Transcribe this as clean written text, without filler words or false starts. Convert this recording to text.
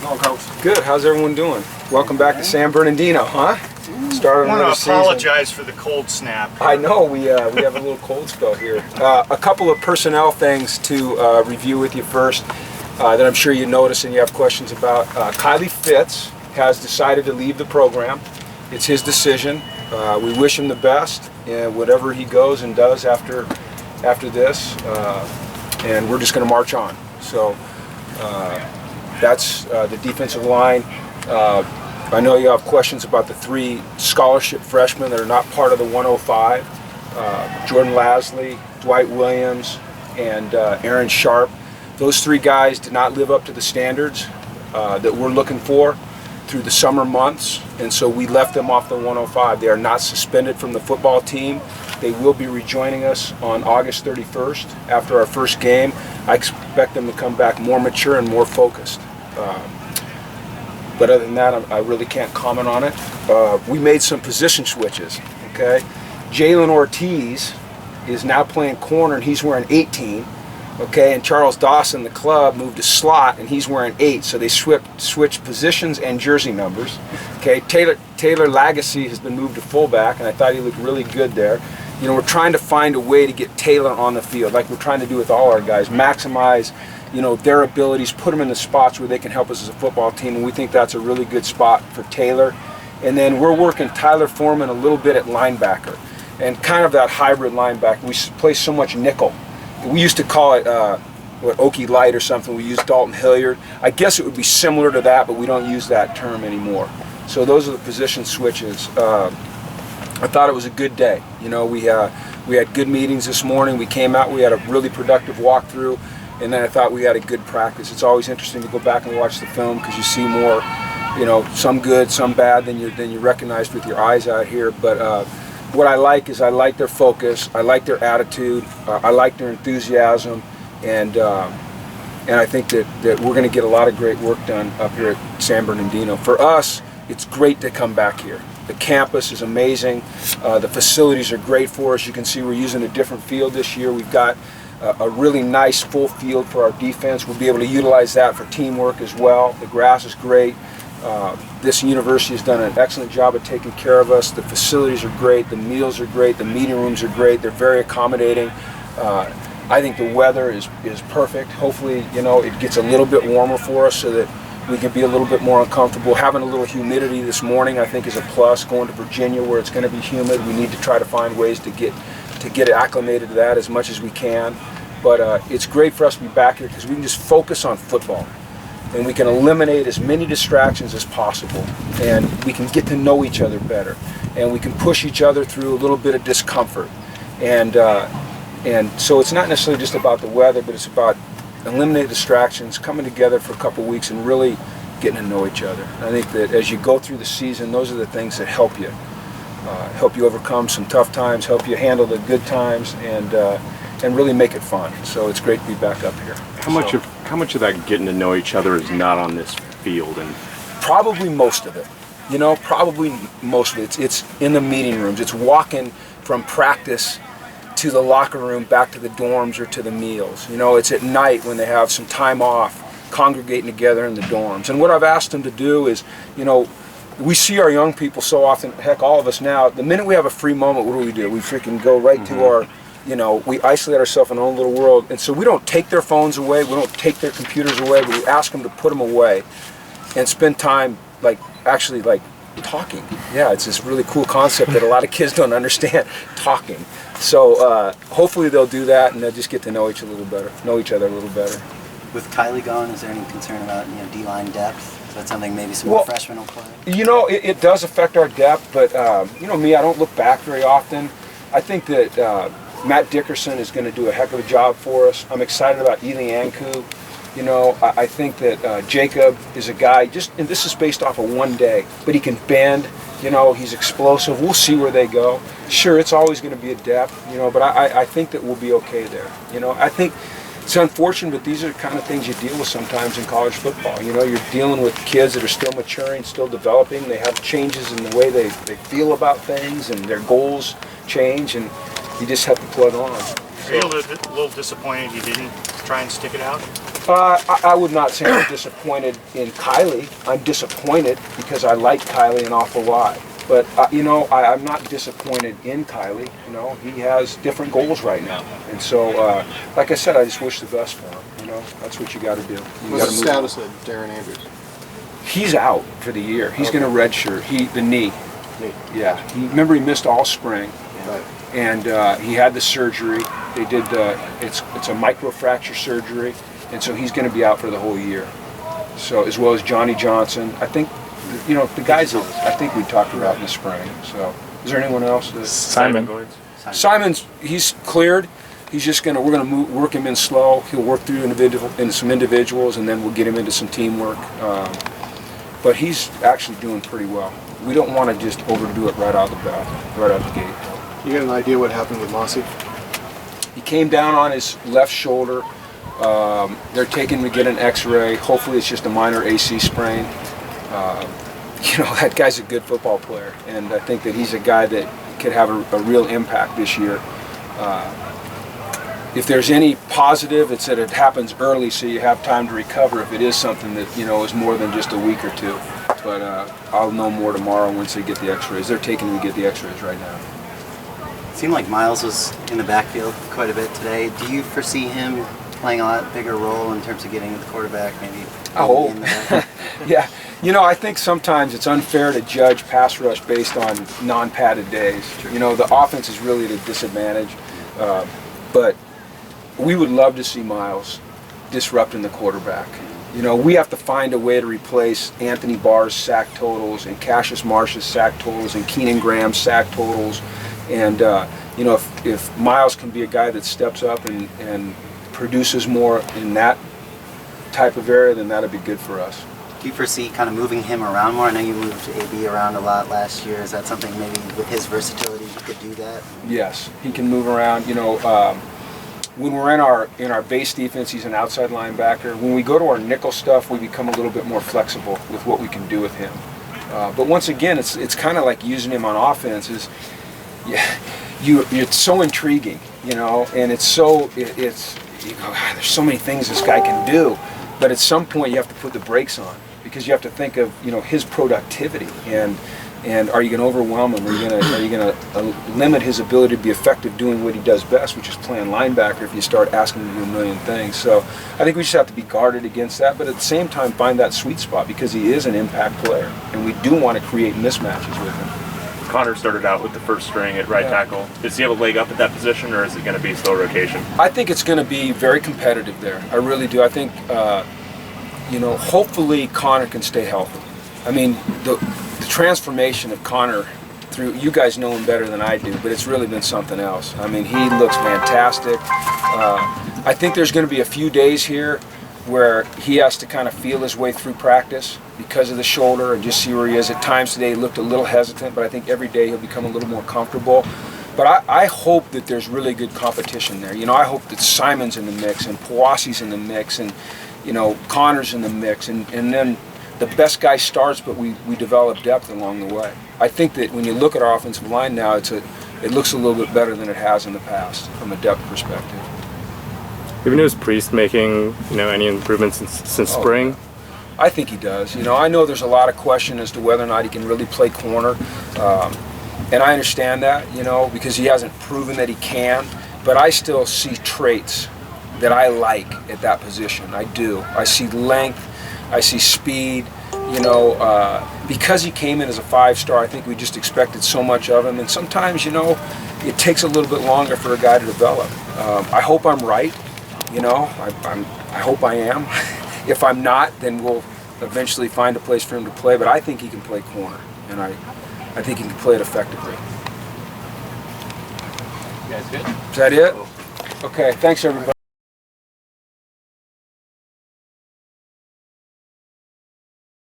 going, Coach? Good. How's everyone doing? Welcome back to San Bernardino, huh? Started I another want to season. apologize for the cold snap. I know we have a little cold spell here. A couple of personnel things to review with you first that I'm sure you noticed and you have questions about. Kylie Fitz has decided to leave the program. It's his decision. We wish him the best in whatever he goes and does after this, and we're just going to march on. So that's the defensive line. I know you have questions about the 3 scholarship freshmen that are not part of the 105. Jordan Lasley, Dwight Williams, and Aaron Sharp. Those 3 guys did not live up to the standards that we're looking for through the summer months, and so we left them off the 105. They are not suspended from the football team. They will be rejoining us on August 31st after our first game. I expect them to come back more mature and more focused. But other than that, I really can't comment on it. We made some position switches, okay? Jalen Ortiz is now playing corner and he's wearing 18, okay? And Charles Dawson, the club, moved to slot and he's wearing 8, so they switched positions and jersey numbers, okay? Taylor Lagasse has been moved to fullback, and I thought he looked really good there. You know, we're trying to find a way to get Taylor on the field, like we're trying to do with all our guys, maximize, you know, their abilities, put them in the spots where they can help us as a football team, and we think that's a really good spot for Taylor. And then we're working Tyler Foreman a little bit at linebacker, and kind of that hybrid linebacker. We play so much nickel. We used to call it Okie Light or something. We used Dalton Hilliard. I guess it would be similar to that, but we don't use that term anymore. So those are the position switches. I thought it was a good day. You know, we had good meetings this morning. We came out, we had a really productive walkthrough, and then I thought we had a good practice. It's always interesting to go back and watch the film because you see more, you know, some good, some bad than you recognized with your eyes out here. But what I like is I like their focus, I like their attitude, I like their enthusiasm, and I think that we're going to get a lot of great work done up here at San Bernardino. For us, it's great to come back here. The campus is amazing. The facilities are great for us. You can see we're using a different field this year. We've got a really nice full field for our defense. We'll be able to utilize that for teamwork as well. The grass is great. This university has done an excellent job of taking care of us. The facilities are great. The meals are great. The meeting rooms are great. They're very accommodating. I think the weather is perfect. Hopefully, you know, it gets a little bit warmer for us so that we can be a little bit more uncomfortable. Having a little humidity this morning, I think, is a plus. Going to Virginia where it's going to be humid, we need to try to find ways to get acclimated to that as much as we can. But it's great for us to be back here because we can just focus on football, and we can eliminate as many distractions as possible, and we can get to know each other better, and we can push each other through a little bit of discomfort. And so it's not necessarily just about the weather, but it's about eliminate distractions, coming together for a couple of weeks and really getting to know each other. And I think that as you go through the season, those are the things that help you overcome some tough times, help you handle the good times, and really make it fun. So it's great to be back up here. How much of that getting to know each other is not on this field? And probably most of it. You know, probably most of it. It's in the meeting rooms. It's walking from practice to the locker room, back to the dorms or to the meals. You know, it's at night when they have some time off, congregating together in the dorms. And what I've asked them to do is, you know, we see our young people so often, heck, all of us now, the minute we have a free moment, what do? We freaking go right to our, you know, we isolate ourselves in our own little world. And so we don't take their phones away, we don't take their computers away, but we ask them to put them away and spend time, actually talking. Yeah, it's this really cool concept that a lot of kids don't understand, talking. So hopefully they'll do that, and they'll just get to know each other a little better. With Kylie gone, is there any concern about, you know, D-line depth? Is that something maybe some more freshmen will play? You know, it does affect our depth, but you know me, I don't look back very often. I think that Matt Dickerson is going to do a heck of a job for us. I'm excited about Eli Anku. You know, I think that Jacob is a guy, and this is based off of one day, but he can bend, you know, he's explosive. We'll see where they go. Sure, it's always going to be a depth, you know, but I think that we'll be okay there. You know, I think it's unfortunate, but these are the kind of things you deal with sometimes in college football. You know, you're dealing with kids that are still maturing, still developing. They have changes in the way they feel about things, and their goals change, and you just have to plug on. Are you a little disappointed you didn't try and stick it out? I would not say I'm disappointed in Kylie. I'm disappointed because I like Kylie an awful lot. But, you know, I'm not disappointed in Kylie. You know, he has different goals right now. And so, like I said, I just wish the best for him. You know, that's what you got to do. What's the status of Darren Andrews? He's out for the year. He's going to redshirt. The knee. Yeah. Remember, he missed all spring. Right. And he had the surgery. They did it's a microfracture surgery. And so he's going to be out for the whole year. So, as well as Johnny Johnson. I think, you know, the guys that I think we talked about in the spring. So, is there anyone else? Simon's, he's cleared. He's just we're gonna work him in slow. He'll work through some individuals, and then we'll get him into some teamwork. But he's actually doing pretty well. We don't want to just overdo it right out the gate. You got an idea what happened with Mossy? He came down on his left shoulder. They're taking him to get an X-ray. Hopefully, it's just a minor AC sprain. You know, that guy's a good football player, and I think that he's a guy that could have a real impact this year. If there's any positive, it's that it happens early, so you have time to recover. If it is something that, you know, is more than just a week or two, but I'll know more tomorrow once they get the X-rays. They're taking him to get the X-rays right now. It seemed like Miles was in the backfield quite a bit today. Do you foresee him playing a lot bigger role in terms of getting to the quarterback, maybe? Oh, yeah. You know, I think sometimes it's unfair to judge pass rush based on non-padded days. You know, the offense is really at a disadvantage. But we would love to see Miles disrupting the quarterback. You know, we have to find a way to replace Anthony Barr's sack totals and Cassius Marsh's sack totals and Keenan Graham's sack totals. And, you know, if Miles can be a guy that steps up and produces more in that type of area, then that'd be good for us. Do you foresee kind of moving him around more? I know you moved AB around a lot last year. Is that something maybe with his versatility you could do that? Yes, he can move around. You know, when we're in our base defense, he's an outside linebacker. When we go to our nickel stuff, we become a little bit more flexible with what we can do with him. But once again, it's kind of like using him on offense. It's so intriguing, you know, and you go, God, there's so many things this guy can do. But at some point, you have to put the brakes on because you have to think of, you know, his productivity and are you going to overwhelm him? Are you going to limit his ability to be effective doing what he does best, which is playing linebacker, if you start asking him to do a million things? So I think we just have to be guarded against that, but at the same time find that sweet spot because he is an impact player, and we do want to create mismatches with him. Connor started out with the first string at right tackle. Does he have a leg up at that position, or is it going to be slow rotation? I think it's going to be very competitive there. I really do. I think, you know, hopefully Connor can stay healthy. I mean, the transformation of Connor through, you guys know him better than I do, but it's really been something else. I mean, he looks fantastic. I think there's going to be a few days here where he has to kind of feel his way through practice because of the shoulder and just see where he is. At times today he looked a little hesitant, but I think every day he'll become a little more comfortable. But I hope that there's really good competition there. You know, I hope that Simon's in the mix and Powasi's in the mix and, you know, Connor's in the mix and then the best guy starts, but we develop depth along the way. I think that when you look at our offensive line now, it looks a little bit better than it has in the past from a depth perspective. Even is Priest making, you know, any improvements since spring? I think he does. You know, I know there's a lot of question as to whether or not he can really play corner, and I understand that, you know, because he hasn't proven that he can. But I still see traits that I like at that position. I do. I see length. I see speed. You know, because he came in as a 5-star, I think we just expected so much of him. And sometimes, you know, it takes a little bit longer for a guy to develop. I hope I'm right. You know, I hope I am. If I'm not, then we'll eventually find a place for him to play. But I think he can play corner, and I think he can play it effectively. You guys good? Is that it? Okay, thanks everybody.